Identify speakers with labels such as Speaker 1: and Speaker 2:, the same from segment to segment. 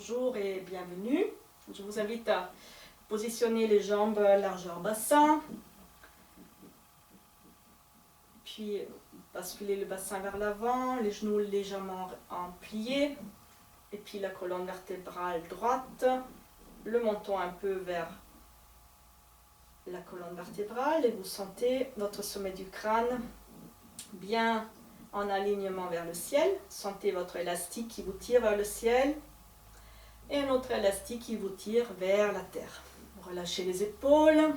Speaker 1: Bonjour et bienvenue. Je vous invite à positionner les jambes largeur bassin, puis basculer le bassin vers l'avant, les genoux légèrement en plié, et puis la colonne vertébrale droite, le menton un peu vers la colonne vertébrale, et vous sentez votre sommet du crâne bien en alignement vers le ciel. Sentez votre élastique qui vous tire vers le ciel et un autre élastique qui vous tire vers la terre. Relâchez les épaules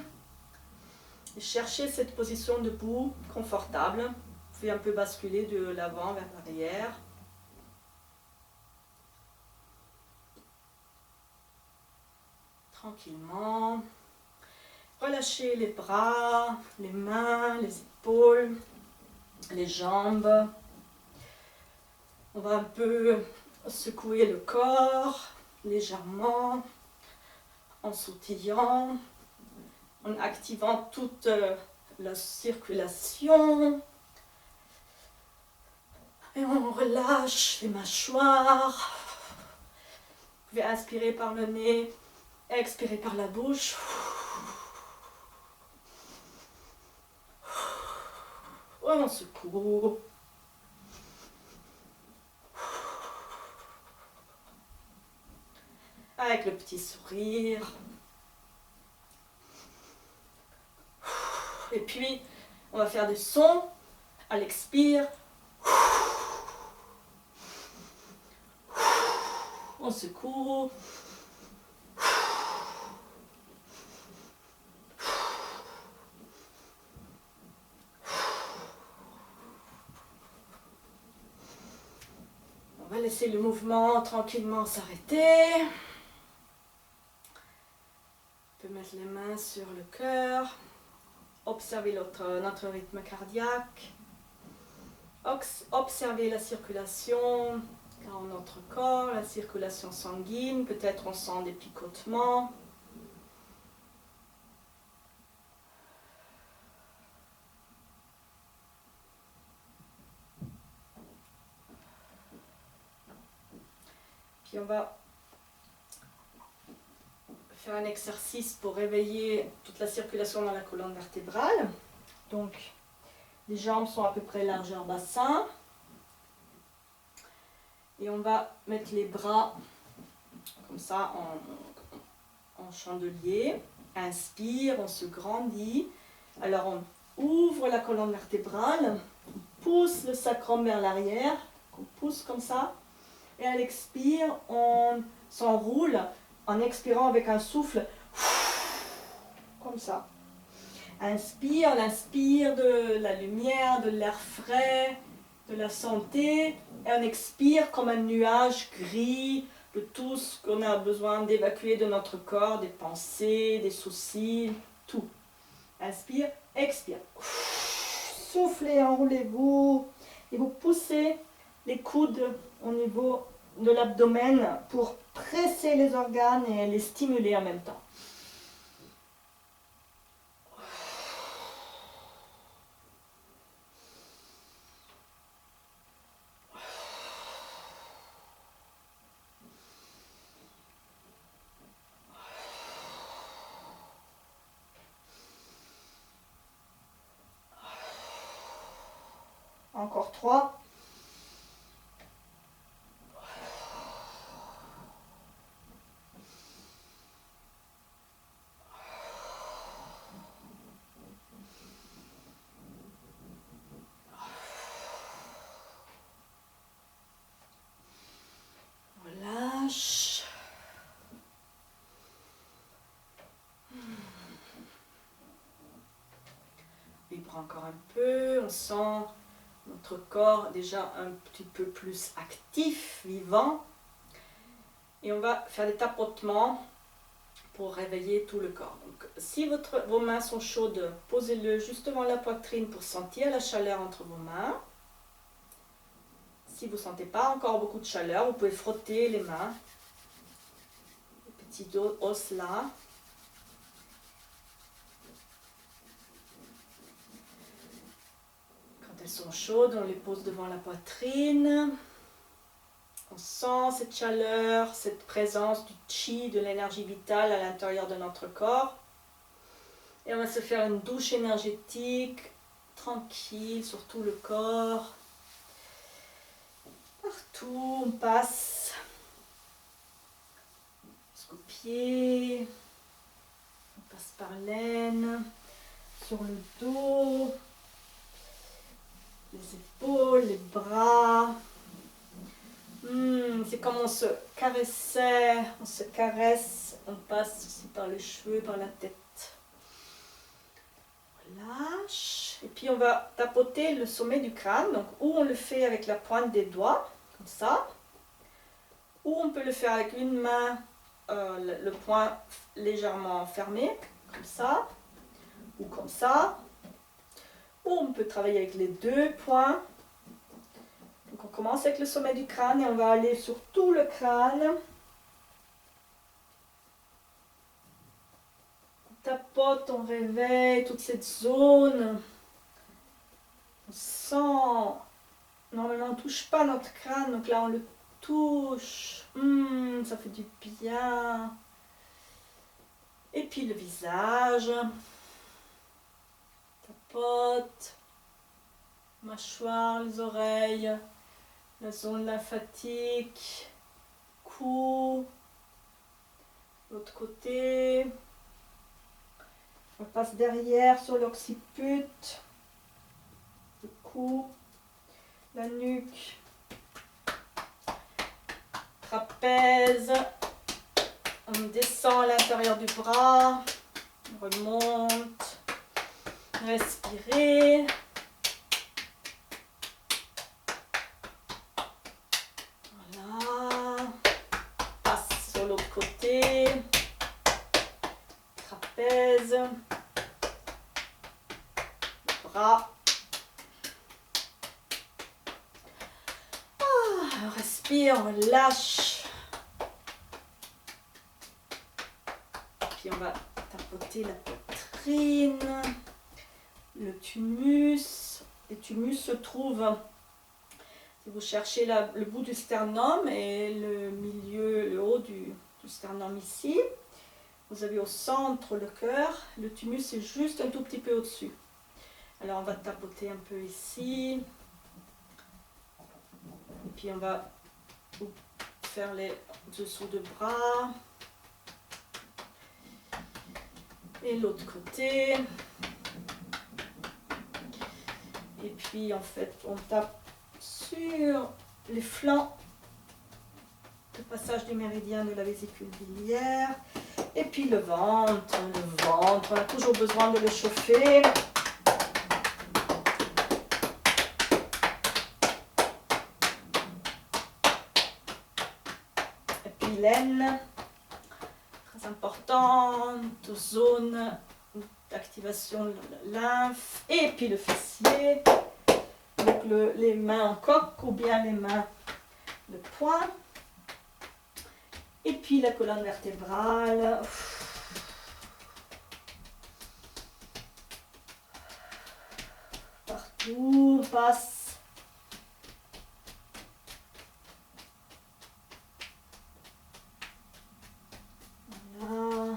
Speaker 1: et cherchez cette position debout confortable. Vous pouvez un peu basculer de l'avant vers l'arrière. Tranquillement. Relâchez les bras, les mains, les épaules, les jambes. On va un peu secouer le corps légèrement en sautillant, en activant toute la circulation. Et on relâche les mâchoires. Vous pouvez inspirer par le nez, expirer par la bouche. On secoue. Avec le petit sourire. Et puis, on va faire des sons à l'expire. On secoue. On va laisser le mouvement tranquillement s'arrêter. On peut mettre les mains sur le cœur. Observez notre rythme cardiaque. Observez la circulation dans notre corps, la circulation sanguine. Peut-être on sent des picotements. Puis on va faire un exercice pour réveiller toute la circulation dans la colonne vertébrale. Donc, les jambes sont à peu près largeur bassin. Et on va mettre les bras comme ça en chandelier. Inspire, on se grandit. Alors on ouvre la colonne vertébrale, on pousse le sacrum vers l'arrière, on pousse comme ça. Et à l'expire, on s'enroule en expirant avec un souffle, comme ça. Inspire, on inspire de la lumière, de l'air frais, de la santé. Et on expire comme un nuage gris de tout ce qu'on a besoin d'évacuer de notre corps, des pensées, des soucis, tout. Inspire, expire. Soufflez, enroulez-vous. Et vous poussez les coudes au niveau de l'abdomen pour presser les organes et les stimuler en même temps. Encore 3. Relâche. Vibre encore un peu, on sent notre corps déjà un petit peu plus actif, vivant. Et on va faire des tapotements pour réveiller tout le corps. Donc, si vos mains sont chaudes, posez-le juste devant la poitrine pour sentir la chaleur entre vos mains. Si vous ne sentez pas encore beaucoup de chaleur, vous pouvez frotter les mains, les petits os là. Quand elles sont chaudes, on les pose devant la poitrine. On On sent cette chaleur, cette présence du chi, de l'énergie vitale à l'intérieur de notre corps. Et on va se faire une douche énergétique, tranquille, sur tout le corps. Partout, on passe jusqu'aux pieds, on passe par l'aine, sur le dos, les épaules, les bras. C'est comme on se caressait, on se caresse, on passe aussi par les cheveux, par la tête. On lâche, et puis on va tapoter le sommet du crâne, donc ou on le fait avec la pointe des doigts, comme ça, ou on peut le faire avec une main, le poing légèrement fermé, comme ça, ou comme ça, ou on peut travailler avec les deux poings. Donc on commence avec le sommet du crâne et on va aller sur tout le crâne. On tapote, on réveille toute cette zone. On sent, normalement on ne touche pas notre crâne, donc là on le touche. Ça fait du bien. Et puis le visage. Tapote. Mâchoire, les oreilles. La zone lymphatique, cou, l'autre côté, on passe derrière sur l'occiput, le cou, la nuque, trapèze, on descend à l'intérieur du bras, on remonte, respirez. Côté, trapèze, bras. On respire, on lâche. Puis on va tapoter la poitrine, le thymus. Le thymus se trouve, si vous cherchez le bout du sternum et le milieu, le haut du sternum ici, vous avez au centre le cœur, le thymus est juste un tout petit peu au-dessus. Alors on va tapoter un peu ici, et puis on va faire les dessous de bras, et l'autre côté, et puis en fait on tape sur les flancs, le passage du méridien de la vésicule biliaire, et puis le ventre, on a toujours besoin de le chauffer. Et puis l'aine, très importante, zone d'activation de la lymphe, et puis le fessier, donc les mains en coque ou bien les mains de poing. Et puis la colonne vertébrale. Partout, on passe. Voilà.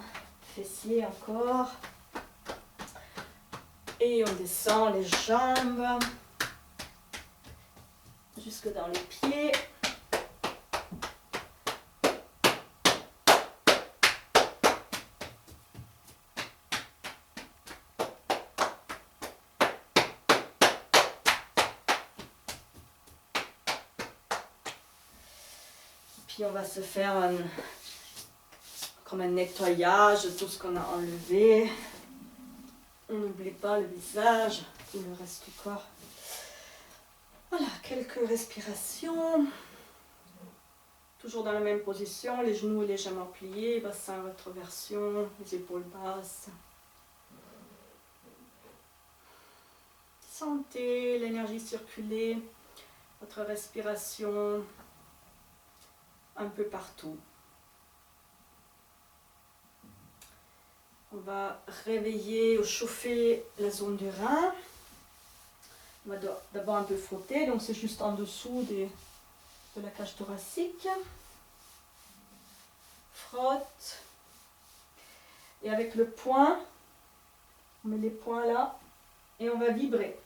Speaker 1: Fessier encore. Et on descend les jambes jusque dans les pieds. Puis on va se faire comme un nettoyage de tout ce qu'on a enlevé. On n'oublie pas le visage, tout le reste du corps. Voilà, quelques respirations. Toujours dans la même position, les genoux légèrement pliés, bassin rétroversion, les épaules basses. Sentez l'énergie circuler, votre respiration un peu partout. On va réveiller ou chauffer la zone du rein. On va d'abord un peu frotter, donc c'est juste en dessous de la cage thoracique. Frotte. Et avec le poing, on met les poings là et on va vibrer.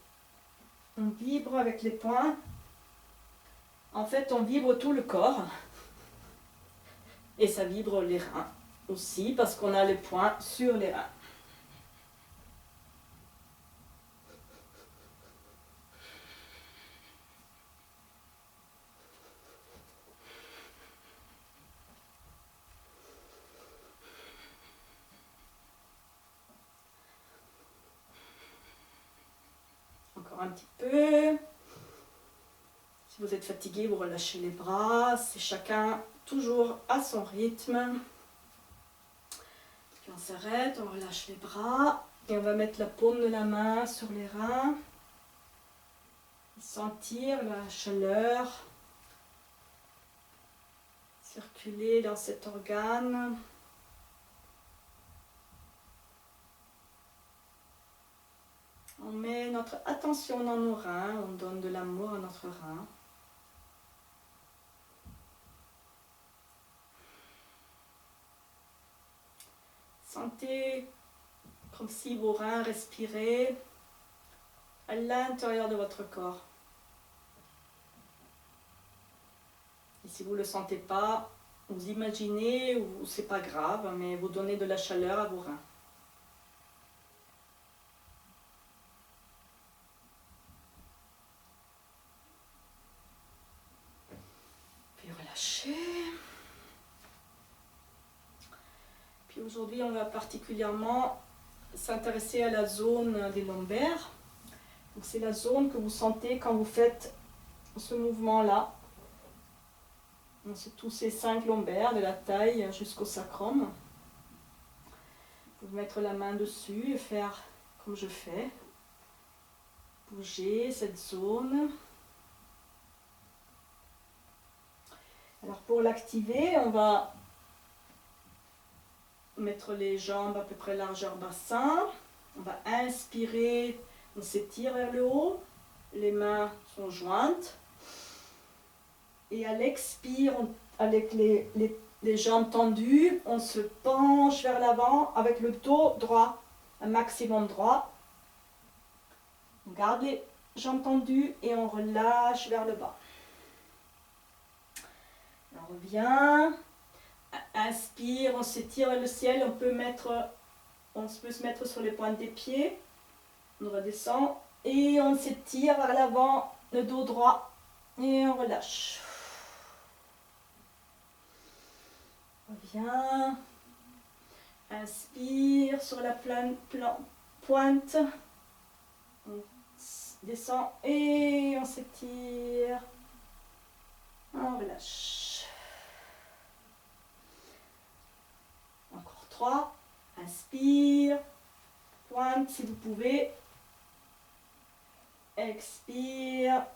Speaker 1: On vibre avec les poings. En fait, on vibre tout le corps. Et ça vibre les reins aussi parce qu'on a les poings sur les reins. Encore un petit peu. Si vous êtes fatigué, vous relâchez les bras. C'est chacun toujours à son rythme. Puis on s'arrête, on relâche les bras. Et on va mettre la paume de la main sur les reins. Sentir la chaleur circuler dans cet organe. On met notre attention dans nos reins, on donne de l'amour à notre rein. Sentez comme si vos reins respiraient à l'intérieur de votre corps. Et si vous ne le sentez pas, vous imaginez, ou c'est pas grave, mais vous donnez de la chaleur à vos reins. Puis relâchez. Puis aujourd'hui, on va particulièrement s'intéresser à la zone des lombaires. Donc c'est la zone que vous sentez quand vous faites ce mouvement-là. C'est tous ces 5 lombaires, de la taille jusqu'au sacrum. Vous pouvez mettre la main dessus et faire comme je fais. Bouger cette zone. Alors pour l'activer, on va mettre les jambes à peu près largeur bassin. On va inspirer, on s'étire vers le haut. Les mains sont jointes. Et à l'expire, avec les jambes tendues, on se penche vers l'avant avec le dos droit, un maximum droit. On garde les jambes tendues et on relâche vers le bas. On revient, inspire, on s'étire vers le ciel, on peut se mettre sur les pointes des pieds, on redescend et on s'étire vers l'avant, le dos droit et on relâche. Reviens, inspire sur la pointe, on descend et on s'étire, on relâche. Encore 3, inspire, pointe si vous pouvez, expire.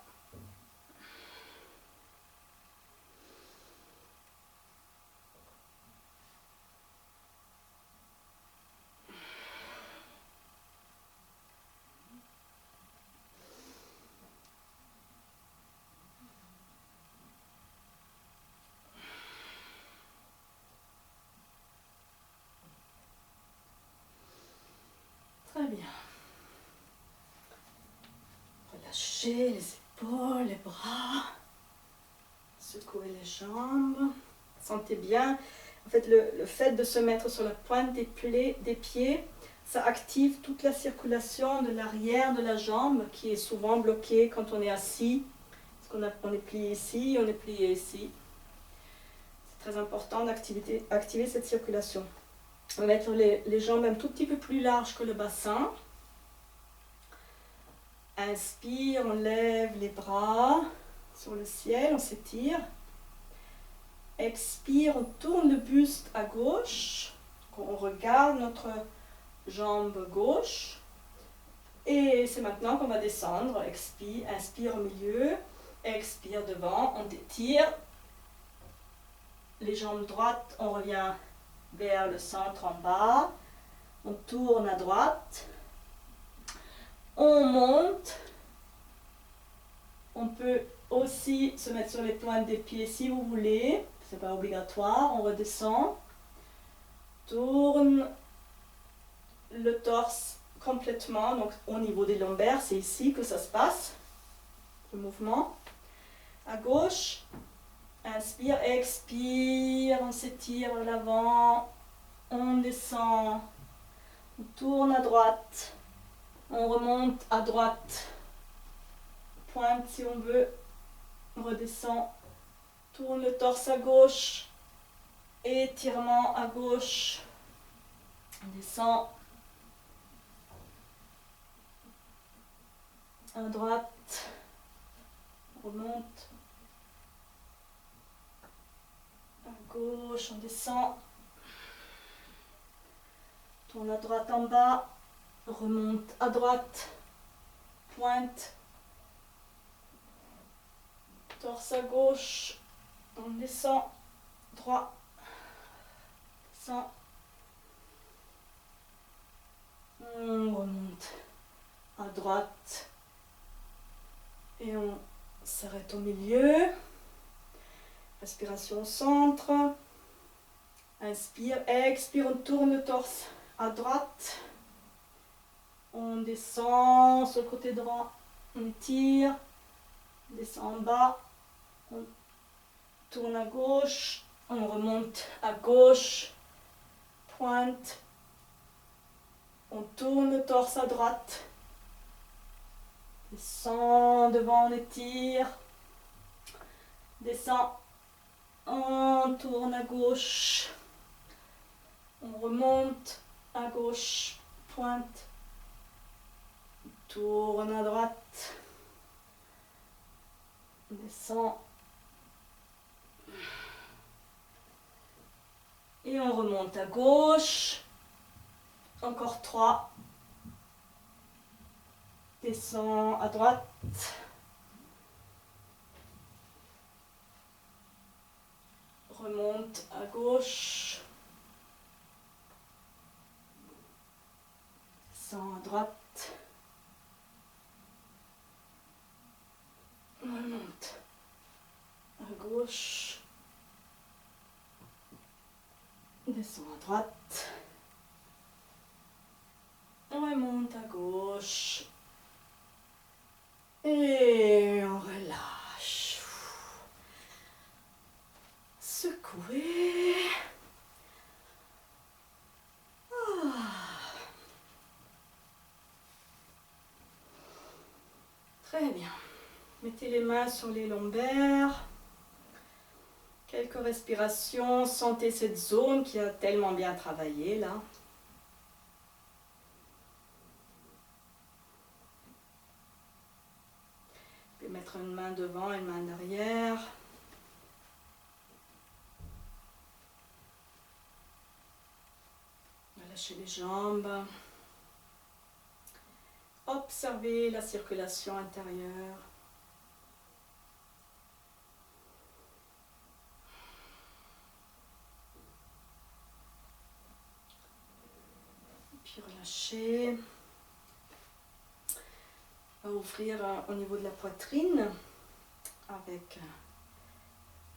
Speaker 1: Très bien. Relâchez les épaules, les bras. Secouez les jambes. Sentez bien. En fait, le fait de se mettre sur la pointe des pieds, ça active toute la circulation de l'arrière de la jambe qui est souvent bloquée quand on est assis. Parce qu'on est plié ici, on est plié ici. C'est très important d'activer cette circulation. On va mettre les jambes un tout petit peu plus larges que le bassin. Inspire, on lève les bras sur le ciel, on s'étire. Expire, on tourne le buste à gauche. On regarde notre jambe gauche. Et c'est maintenant qu'on va descendre. Inspire au milieu. Expire devant, on étire. Les jambes droites, on revient vers le centre en bas. On tourne à droite. On monte. On peut aussi aussi se mettre sur les pointes des pieds si vous voulez. C'est pas obligatoire. On redescend. Tourne le torse complètement. Donc au niveau des lombaires, c'est ici que ça se passe. Le mouvement. À gauche. Inspire, expire. On s'étire vers l'avant. On descend. On tourne à droite. On remonte à droite. Pointe si on veut. On redescend. Tourne le torse à gauche. Étirement à gauche. On descend. À droite. On remonte. À gauche. On descend. Tourne à droite en bas. Remonte à droite. Pointe. Torse à gauche. On descend. Droit. Descend. On remonte à droite. Et on s'arrête au milieu. Respiration au centre. Inspire, expire, on tourne le torse à droite. On descend sur le côté droit. On étire. On descend en bas. On tourne à gauche. On remonte à gauche. Pointe. On tourne le torse à droite. Descend devant, on étire. Descend. On tourne à gauche. On remonte à gauche. Pointe. Tourne à droite. On descend. Et on remonte à gauche. Encore 3. Descend à droite. Remonte à gauche. Descend à droite. Remonte à gauche. Descend à droite. Remonte à gauche. Et on relâche. Secouez. Très bien. Mettez les mains sur les lombaires. Quelques respirations. Sentez cette zone qui a tellement bien travaillé là. Vous pouvez mettre une main devant et une main derrière. Lâchez les jambes. Observez la circulation intérieure. Puis relâchez. On va ouvrir au niveau de la poitrine avec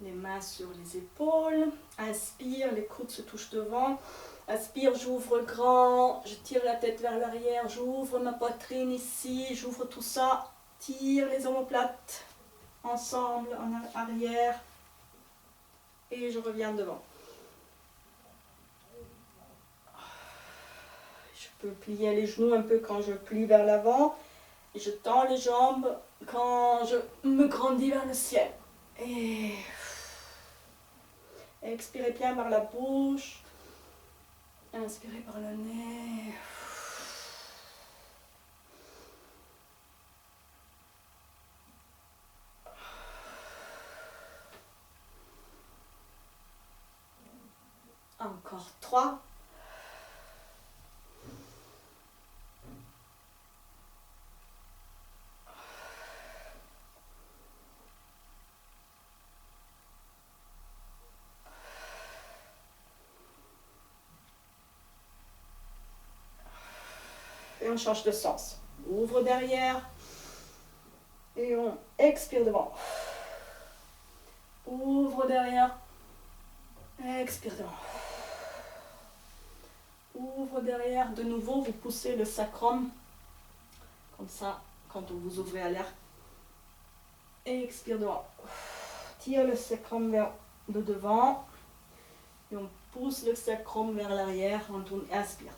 Speaker 1: les mains sur les épaules. Inspire, les coudes se touchent devant. Inspire, j'ouvre grand, je tire la tête vers l'arrière, j'ouvre ma poitrine ici, j'ouvre tout ça, tire les omoplates ensemble en arrière et je reviens devant. Je peux plier les genoux un peu quand je plie vers l'avant et je tends les jambes quand je me grandis vers le ciel. Et expirez bien par la bouche. Inspirez par le nez. Encore 3. Et on change de sens. Ouvre derrière. Et on expire devant. Ouvre derrière. Expire devant. Ouvre derrière. De nouveau, vous poussez le sacrum. Comme ça, quand vous ouvrez à l'air. Expire devant. Tire le sacrum vers le devant. Et on pousse le sacrum vers l'arrière. On tourne. Inspire.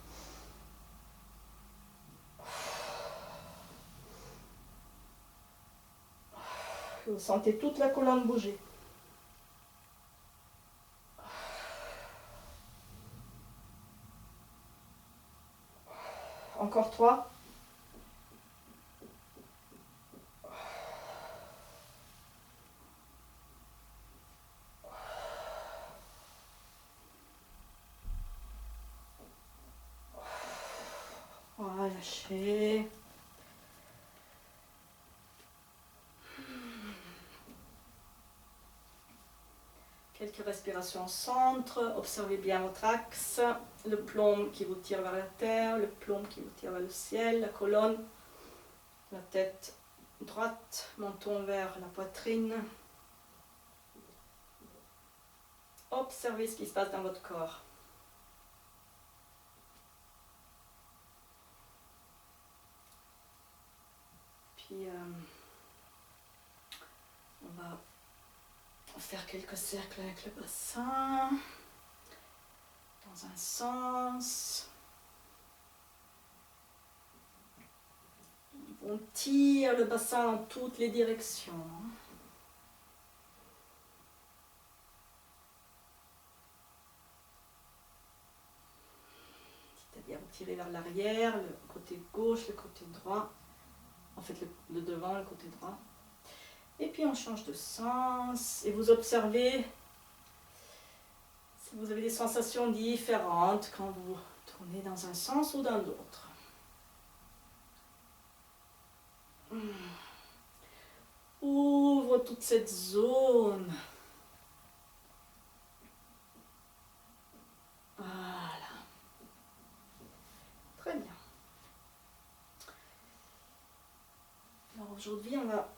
Speaker 1: Vous sentez toute la colonne bouger. Encore 3. Voilà, lâchez. Quelques respirations au centre. Observez bien votre axe. Le plomb qui vous tire vers la terre, le plomb qui vous tire vers le ciel, la colonne, la tête droite, menton vers la poitrine. Observez ce qui se passe dans votre corps. Puis on va faire quelques cercles avec le bassin dans un sens. On tire le bassin dans toutes les directions. C'est-à-dire vous tirez vers l'arrière, le côté gauche, le côté droit. En fait le devant, le côté droit. Et puis on change de sens et vous observez si vous avez des sensations différentes quand vous tournez dans un sens ou dans l'autre. Ouvre toute cette zone. Voilà. Très bien. Alors aujourd'hui, on va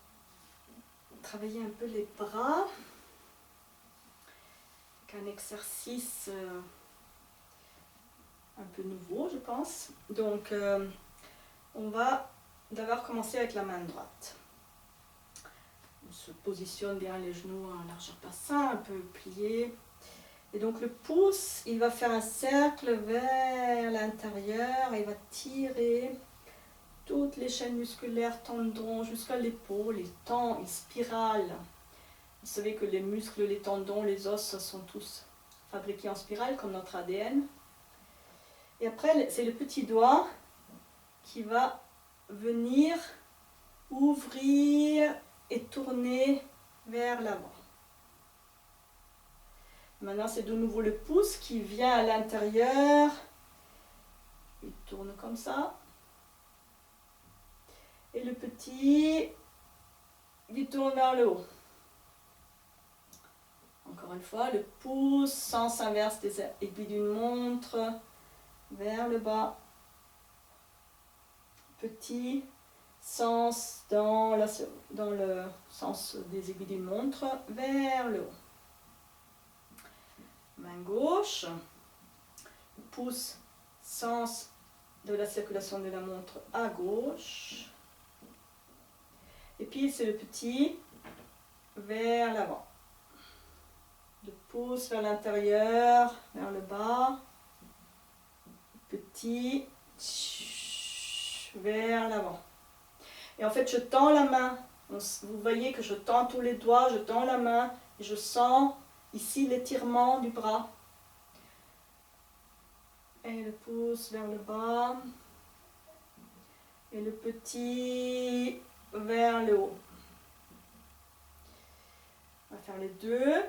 Speaker 1: travailler un peu les bras. Avec un exercice un peu nouveau, je pense. Donc, on va d'abord commencer avec la main droite. On se positionne bien les genoux en largeur bassin, un peu pliés. Et donc le pouce, il va faire un cercle vers l'intérieur et il va tirer toutes les chaînes musculaires, tendons jusqu'à l'épaule, il tend, il spirale. Vous savez que les muscles, les tendons, les os sont tous fabriqués en spirale comme notre ADN. Et après, c'est le petit doigt qui va venir ouvrir et tourner vers l'avant. Maintenant, c'est de nouveau le pouce qui vient à l'intérieur. Il tourne comme ça. Et le petit, il tourne vers le haut. Encore une fois, le pouce, sens inverse des aiguilles d'une montre, vers le bas. Petit, sens dans le sens des aiguilles d'une montre, vers le haut. Main gauche, pouce, sens de la circulation de la montre à gauche. Et puis c'est le petit vers l'avant. Le pouce vers l'intérieur, vers le bas. Petit vers l'avant. Et en fait, je tends la main. Vous voyez que je tends tous les doigts, je tends la main et je sens ici l'étirement du bras. Et le pouce vers le bas. Et le petit vers le haut. On va faire les deux.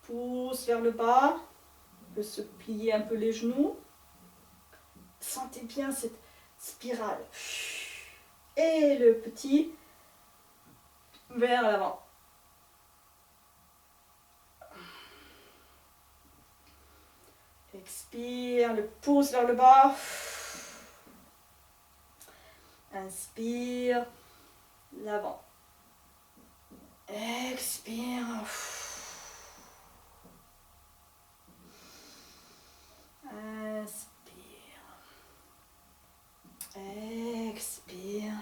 Speaker 1: Pouce vers le bas. On peut se plier un peu les genoux. Sentez bien cette spirale. Et le petit vers l'avant. Expire, le pouce vers le bas. Inspire, l'avant. Expire. Inspire. Expire.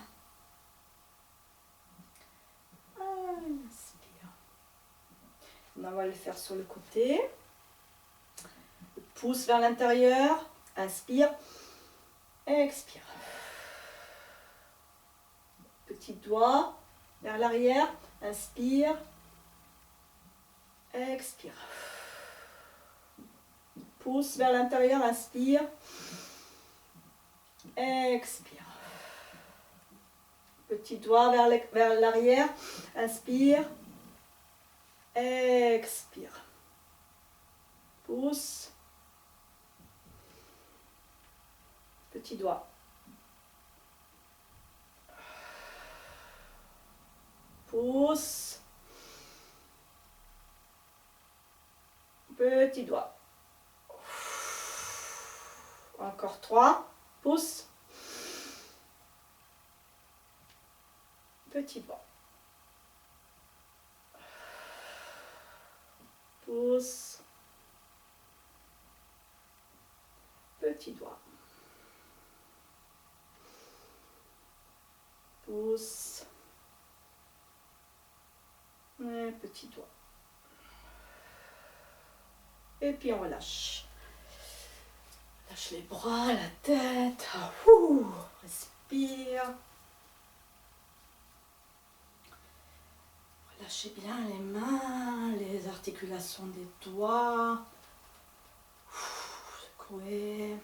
Speaker 1: Inspire. On va le faire sur le côté. Pouce vers l'intérieur. Inspire. Expire. Petit doigt vers l'arrière. Inspire. Expire. Pouce vers l'intérieur. Inspire. Expire. Petit doigt vers l'arrière. Inspire. Expire. Pouce. Petit doigt. Pouce. Petit doigt. Encore 3. Pouce. Petit doigt. Pouce. Petit doigt. Pouce. Et petit doigt. Et puis on relâche. Lâche les bras, la tête. Respire. Relâchez bien les mains, les articulations des doigts. Secouez.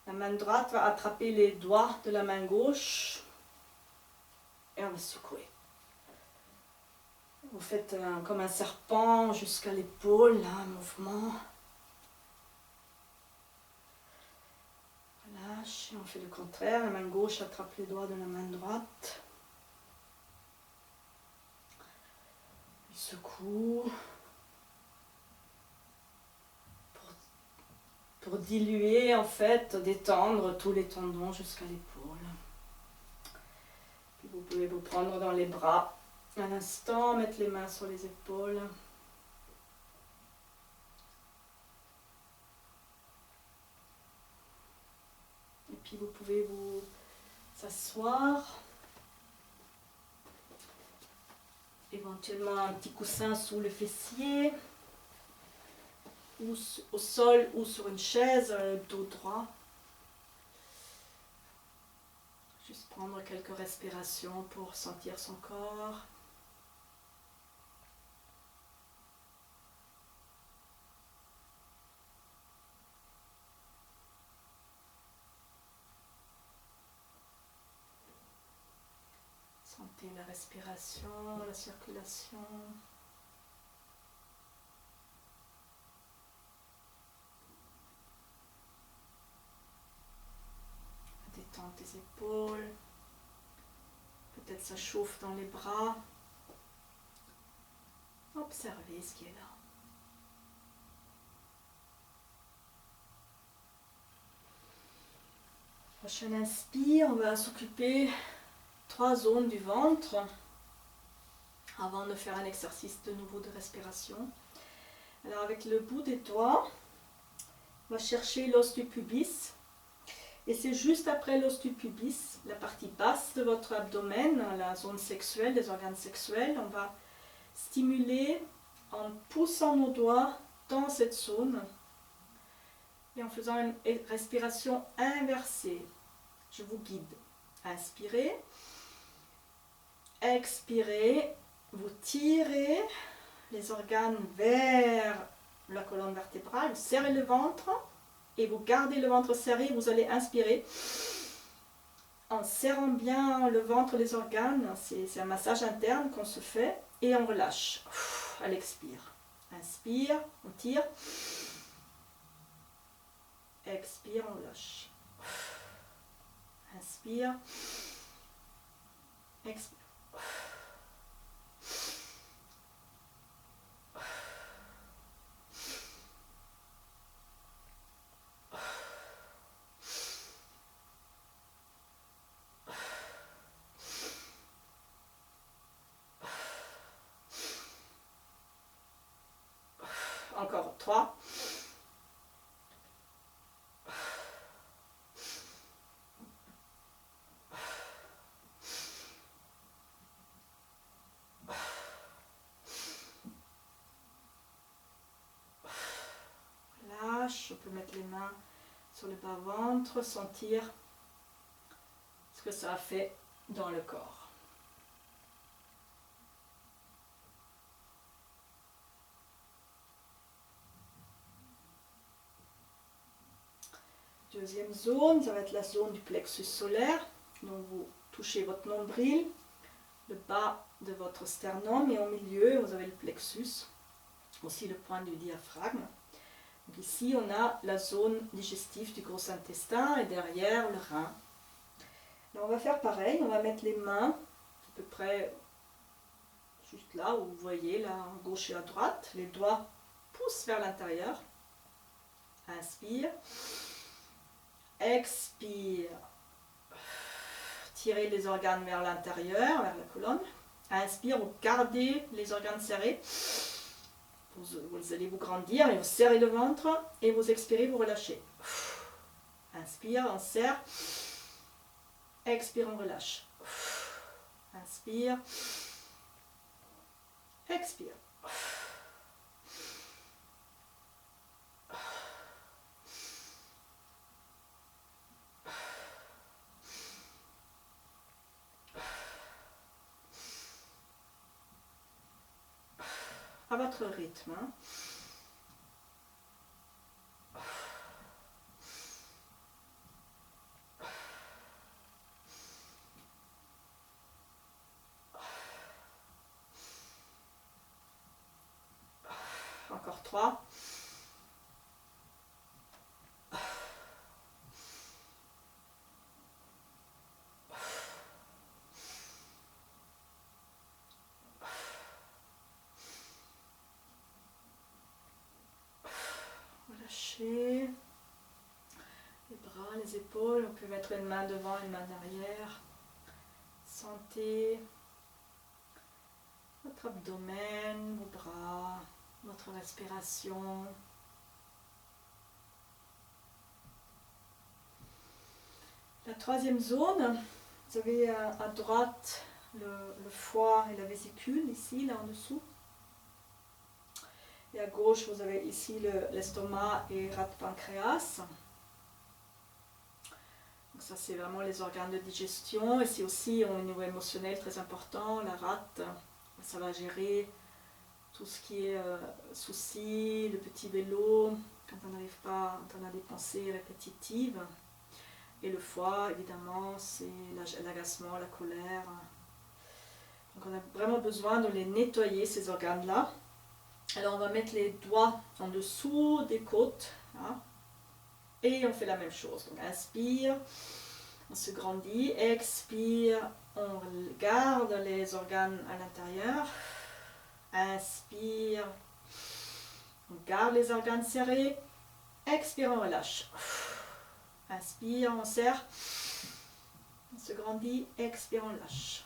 Speaker 1: La main droite va attraper les doigts de la main gauche. Et on va secouer. Vous faites comme un serpent jusqu'à l'épaule, un mouvement. Relâche, et on fait le contraire. La main gauche attrape les doigts de la main droite. Il secoue. Pour diluer, en fait, détendre tous les tendons jusqu'à l'épaule. Puis vous pouvez vous prendre dans les bras. Un instant, mettre les mains sur les épaules. Et puis vous pouvez vous s'asseoir. Éventuellement un petit coussin sous le fessier. Ou au sol ou sur une chaise, le dos droit. Juste prendre quelques respirations pour sentir son corps. Sentez la respiration, la circulation. Détente des épaules. Peut-être ça chauffe dans les bras. Observez ce qui est là. Prochaine inspire, on va s'occuper 3 zones du ventre avant de faire un exercice de nouveau de respiration. Alors avec le bout des doigts, on va chercher l'os du pubis. Et c'est juste après l'os du pubis, la partie basse de votre abdomen, la zone sexuelle, les organes sexuels. On va stimuler en poussant nos doigts dans cette zone et en faisant une respiration inversée. Je vous guide. Inspirez. Expirez. Vous tirez les organes vers la colonne vertébrale. Serrez le ventre. Et vous gardez le ventre serré, vous allez inspirer en serrant bien le ventre, les organes. C'est un massage interne qu'on se fait et on relâche à l'expire. Inspire, on tire. Expire, on lâche. Inspire. Expire. 3. Relâche, on peut mettre les mains sur le bas-ventre, sentir ce que ça a fait dans le corps. Deuxième zone, ça va être la zone du plexus solaire. Donc vous touchez votre nombril, le bas de votre sternum et au milieu vous avez le plexus, aussi le point du diaphragme. Donc ici on a la zone digestive du gros intestin et derrière le rein. Alors on va faire pareil, on va mettre les mains à peu près juste là où vous voyez, là à gauche et à droite. Les doigts poussent vers l'intérieur. Inspire. Expire. Tirez les organes vers l'intérieur, vers la colonne. Inspire, vous gardez les organes serrés. Vous allez vous grandir et vous serrez le ventre. Et vous expirez, vous relâchez. Inspire, on serre. Expire, on relâche. Inspire. Expire. À votre rythme. Encore 3. Relâchez les bras, les épaules. On peut mettre une main devant, une main derrière. Sentez votre abdomen, vos bras, votre respiration. La troisième zone, vous avez à droite le foie et la vésicule, ici, là en dessous. Et à gauche, vous avez ici l'estomac et rate pancréas. Donc ça, c'est vraiment les organes de digestion. Et c'est aussi au niveau émotionnel très important. La rate, ça va gérer tout ce qui est soucis, le petit vélo, quand on n'arrive pas, quand on a des pensées répétitives. Et le foie, évidemment, c'est l'agacement, la colère. Donc on a vraiment besoin de les nettoyer, ces organes-là. Alors on va mettre les doigts en dessous des côtes. Hein, et on fait la même chose. Donc inspire, on se grandit. Expire, on garde les organes à l'intérieur. Inspire, on garde les organes serrés. Expire, on relâche. Inspire, on serre. On se grandit. Expire, on lâche.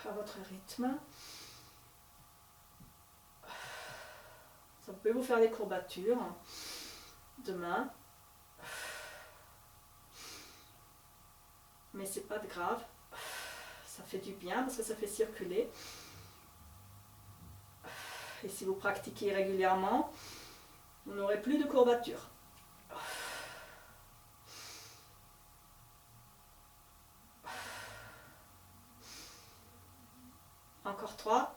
Speaker 1: À votre rythme. Ça peut vous faire des courbatures de main. Mais c'est pas grave. Ça fait du bien parce que ça fait circuler. Et si vous pratiquez régulièrement, vous n'aurez plus de courbatures. Encore 3.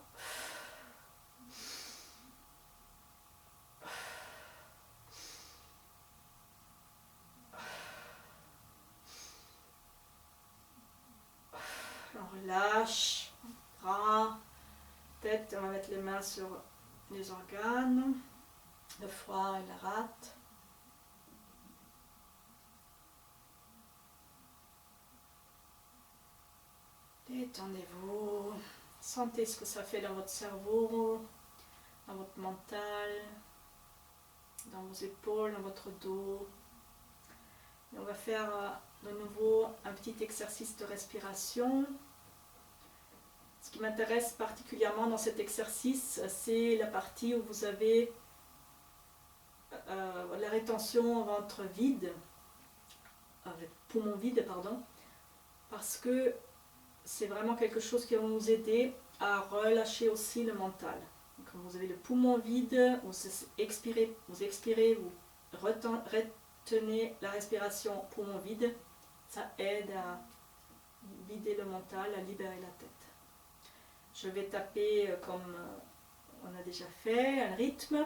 Speaker 1: On relâche. Bras, tête, on va mettre les mains sur les organes, le foie et la rate. Détendez-vous. Sentez ce que ça fait dans votre cerveau, dans votre mental, dans vos épaules, dans votre dos. Et on va faire de nouveau un petit exercice de respiration. Ce qui m'intéresse particulièrement dans cet exercice, c'est la partie où vous avez la rétention ventre vide, avec poumon vide, pardon, parce que c'est vraiment quelque chose qui va nous aider à relâcher aussi le mental. Quand vous avez le poumon vide, vous expirez, vous retenez la respiration poumon vide, ça aide à vider le mental, à libérer la tête. Je vais taper comme on a déjà fait, un rythme,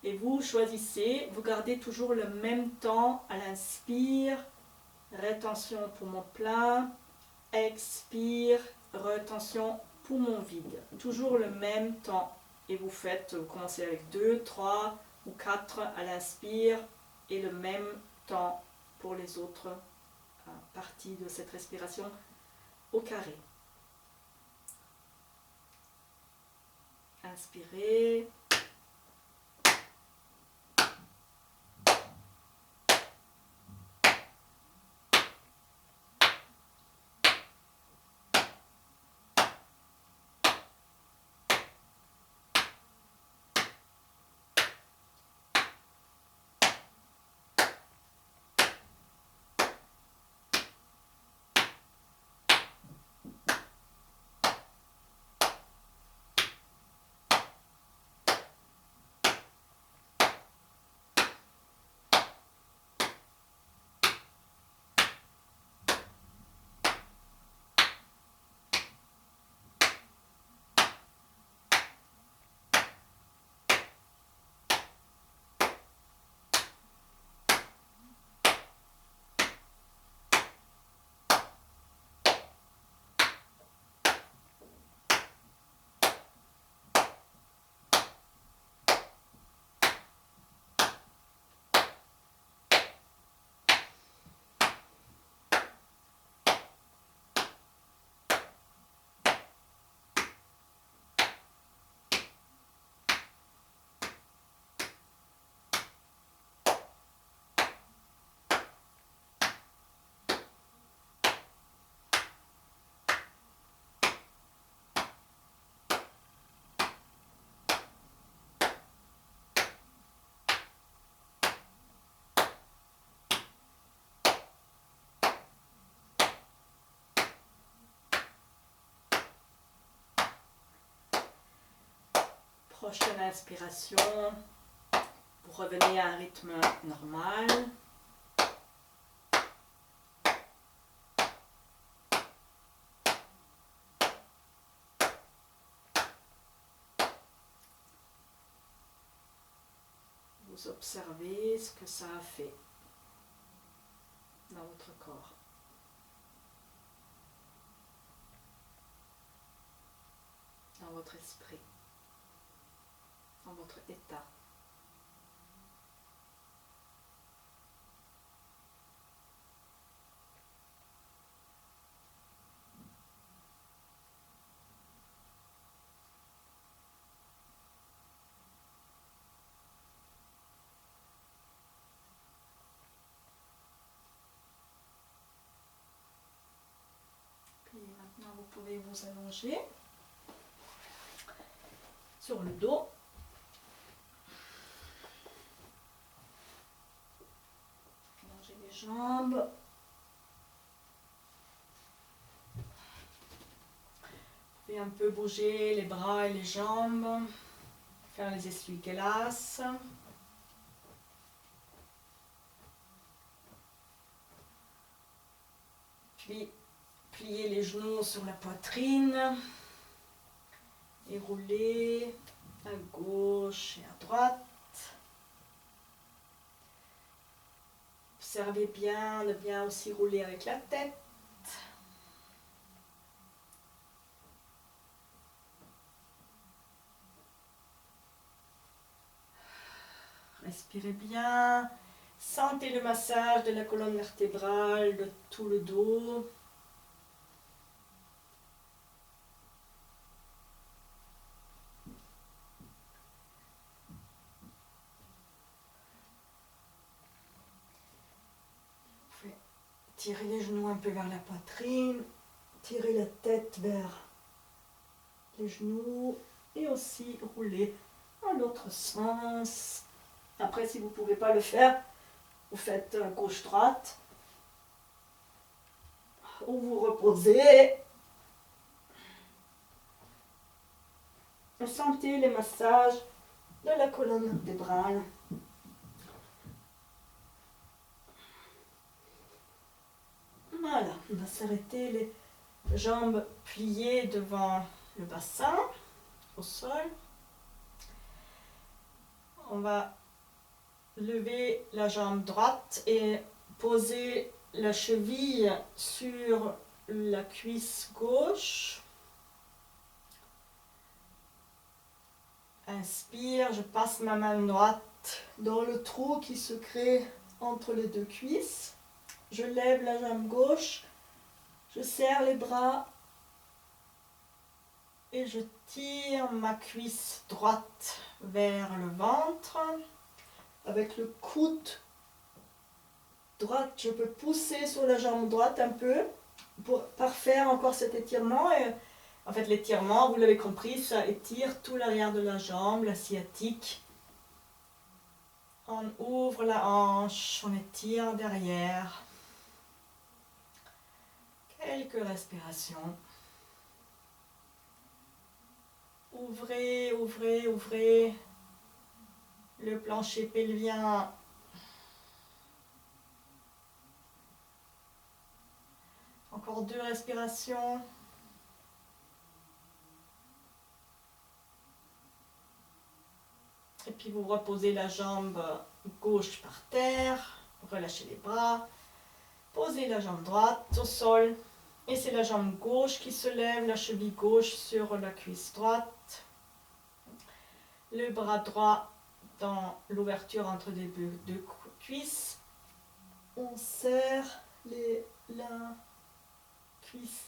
Speaker 1: et vous choisissez, vous gardez toujours le même temps à l'inspire, rétention poumon plein, expire, rétention poumon vide. Toujours le même temps. Et vous faites, vous commencez avec 2, 3 ou 4 à l'inspire et le même temps pour les autres parties de cette respiration au carré. Inspirez. Prochaine inspiration, vous revenez à un rythme normal. Vous observez ce que ça a fait dans votre corps. Dans votre esprit. Dans votre état. Puis maintenant vous pouvez vous allonger sur le dos. Allongez les jambes. Vous pouvez un peu bouger les bras et les jambes. Faire les essuie-glaces. Puis plier les genoux sur la poitrine. Et rouler à gauche et à droite. Observez bien de bien aussi rouler avec la tête. Respirez bien. Sentez le massage de la colonne vertébrale, de tout le dos. Tirez les genoux un peu vers la poitrine. Tirez la tête vers les genoux et aussi rouler dans l'autre sens. Après, si vous ne pouvez pas le faire, vous faites gauche-droite ou vous reposez. Sentez les massages de la colonne vertébrale. Voilà, on va s'arrêter les jambes pliées devant le bassin, au sol. On va lever la jambe droite et poser la cheville sur la cuisse gauche. Inspire, je passe ma main droite dans le trou qui se crée entre les deux cuisses. Je lève la jambe gauche, je serre les bras et je tire ma cuisse droite vers le ventre. Avec le coude droite, je peux pousser sur la jambe droite un peu pour parfaire encore cet étirement. Et en fait, l'étirement, vous l'avez compris, ça étire tout l'arrière de la jambe, la sciatique. On ouvre la hanche, on étire derrière. Quelques respirations. Ouvrez, ouvrez, ouvrez le plancher pelvien. Encore 2 respirations. Et puis vous reposez la jambe gauche par terre, relâchez les bras, posez la jambe droite au sol. Et c'est la jambe gauche qui se lève, la cheville gauche sur la cuisse droite. Le bras droit dans l'ouverture entre les deux cuisses. On serre la cuisse.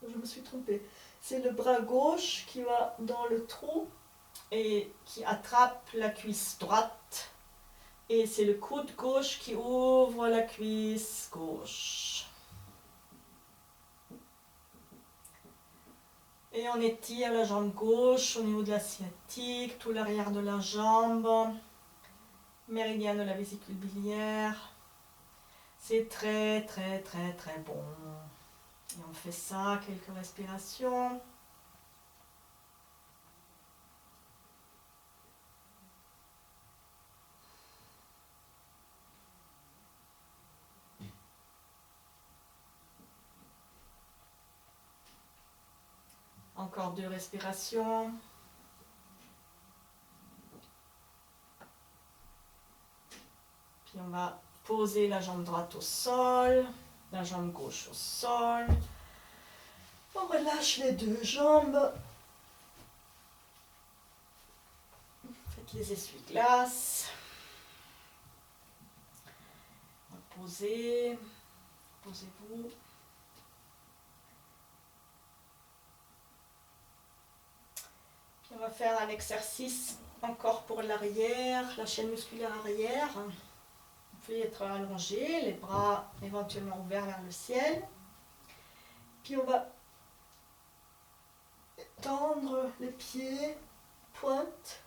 Speaker 1: Je me suis trompée. C'est le bras gauche qui va dans le trou et qui attrape la cuisse droite. Et c'est le coude gauche qui ouvre la cuisse gauche. Et on étire la jambe gauche au niveau de la sciatique, tout l'arrière de la jambe, méridien de la vésicule biliaire. C'est très très très très bon. Et on fait ça, quelques respirations. Encore 2 respirations. Puis on va poser la jambe droite au sol, la jambe gauche au sol. On relâche les 2 jambes. Faites les essuie-glaces. Posez. Posez-vous. Puis on va faire un exercice encore pour l'arrière, la chaîne musculaire arrière. Vous pouvez être allongé, les bras éventuellement ouverts vers le ciel. Puis on va tendre les pieds, pointe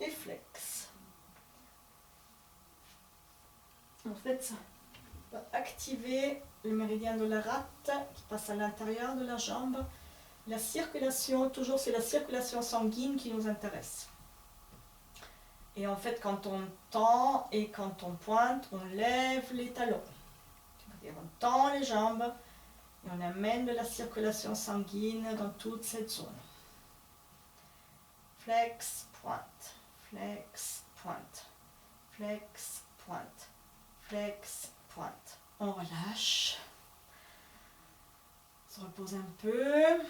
Speaker 1: et flex. En fait, ça va activer le méridien de la rate qui passe à l'intérieur de la jambe. La circulation, toujours c'est la circulation sanguine qui nous intéresse. Et en fait, quand on tend et quand on pointe, on lève les talons. C'est-à-dire on tend les jambes et on amène de la circulation sanguine dans toute cette zone. Flex, pointe, flex, pointe, flex, pointe, flex, pointe. On relâche. On se repose un peu.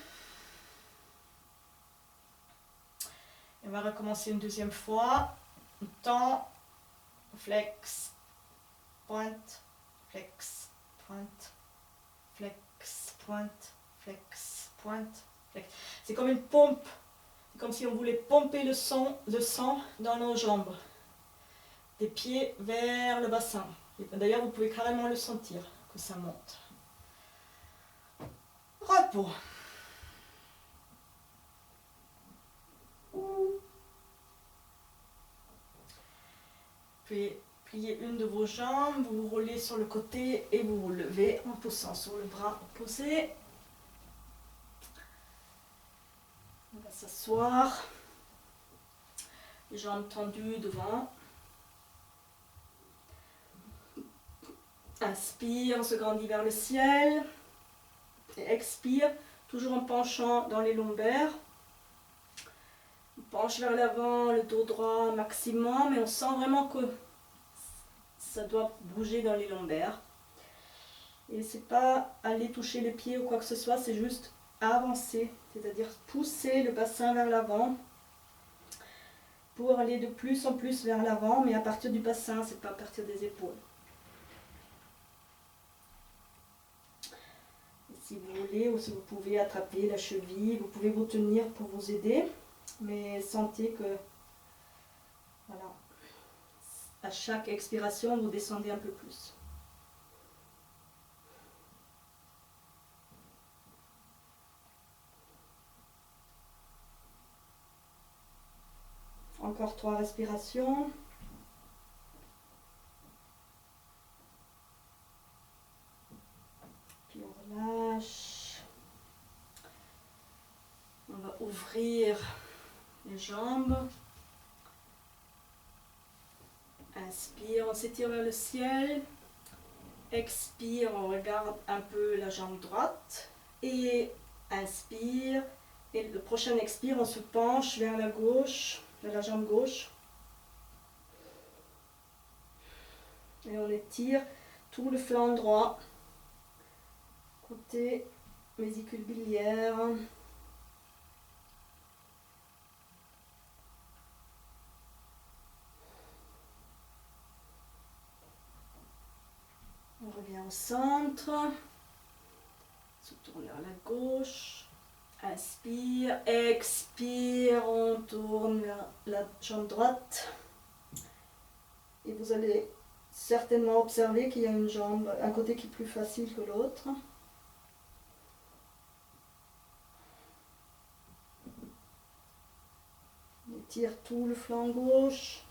Speaker 1: Et on va recommencer une deuxième fois. On tend, flex, pointe, flex, pointe, flex, pointe, flex, pointe, flex. C'est comme une pompe. C'est comme si on voulait pomper le sang dans nos jambes. Des pieds vers le bassin. D'ailleurs, vous pouvez carrément le sentir, que ça monte. Repos. pouvez plier une de vos jambes, vous vous roulez sur le côté et vous vous levez en poussant sur le bras opposé. On va s'asseoir, les jambes tendues devant. Inspire, on se grandit vers le ciel. Et expire, toujours en penchant dans les lombaires. On penche vers l'avant, le dos droit maximum, et on sent vraiment que ça doit bouger dans les lombaires. Et c'est pas aller toucher les pieds ou quoi que ce soit, c'est juste avancer, c'est-à-dire pousser le bassin vers l'avant pour aller de plus en plus vers l'avant, mais à partir du bassin, c'est pas à partir des épaules. Et si vous voulez, ou si vous pouvez attraper la cheville, vous pouvez vous tenir pour vous aider, mais sentez que, voilà, à chaque expiration, vous descendez un peu plus. Encore 3 respirations. Puis on relâche. On va ouvrir les jambes. Inspire, on s'étire vers le ciel. Expire, on regarde un peu la jambe droite. Et inspire. Et le prochain expire, on se penche vers la gauche, vers la jambe gauche. Et on étire tout le flanc droit. Côté vésicule biliaire. On revient au centre. Se tourne vers la gauche. Inspire, expire, on tourne vers la jambe droite. Et vous allez certainement observer qu'il y a une jambe, un côté qui est plus facile que l'autre. On étire tout le flanc gauche.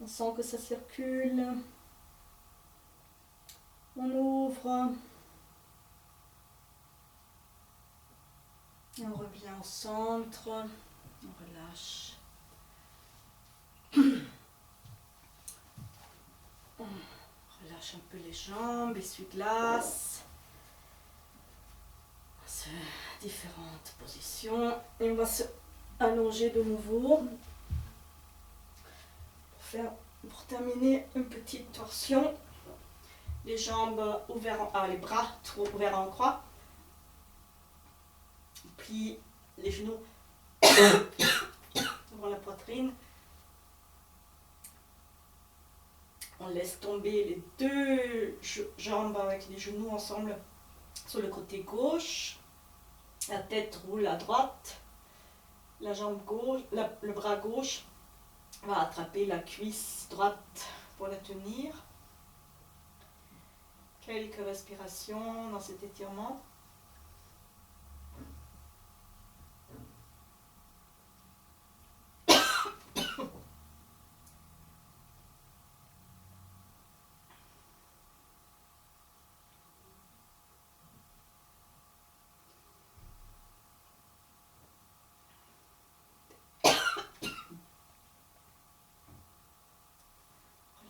Speaker 1: On sent que ça circule. On ouvre. Et on revient au centre. On relâche. On relâche un peu les jambes, essuie-glace. Différentes positions. Et on va se allonger de nouveau. Pour terminer, une petite torsion. Les jambes ouvertes, les bras ouverts en croix. On plie les genoux devant la poitrine. On laisse tomber les deux jambes avec les genoux ensemble sur le côté gauche. La tête roule à droite. La jambe gauche, le bras gauche va attraper la cuisse droite pour la tenir. Quelques respirations dans cet étirement.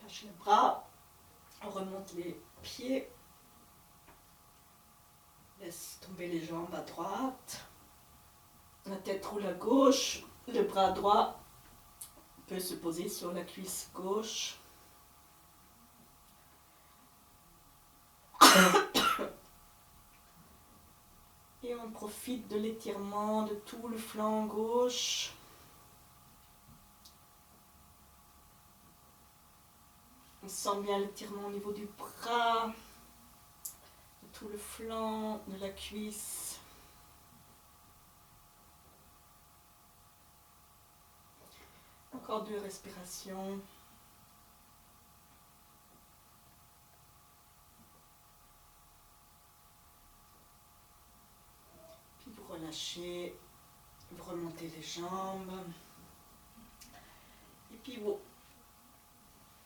Speaker 1: Relâche les bras, on remonte les pieds. Laisse tomber les jambes à droite. La tête roule à gauche. Le bras droit peut se poser sur la cuisse gauche. Et on profite de l'étirement de tout le flanc gauche. On sent bien l'étirement au niveau du bras, de tout le flanc, de la cuisse. Encore 2 respirations. Puis vous relâchez, vous remontez les jambes. Et puis vous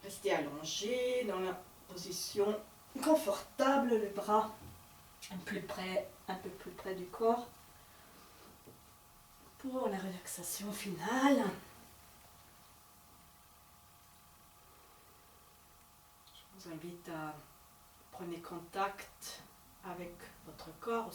Speaker 1: Restez allongé dans la position confortable, les bras un peu plus près du corps pour la relaxation finale. Je vous invite à prendre contact avec votre corps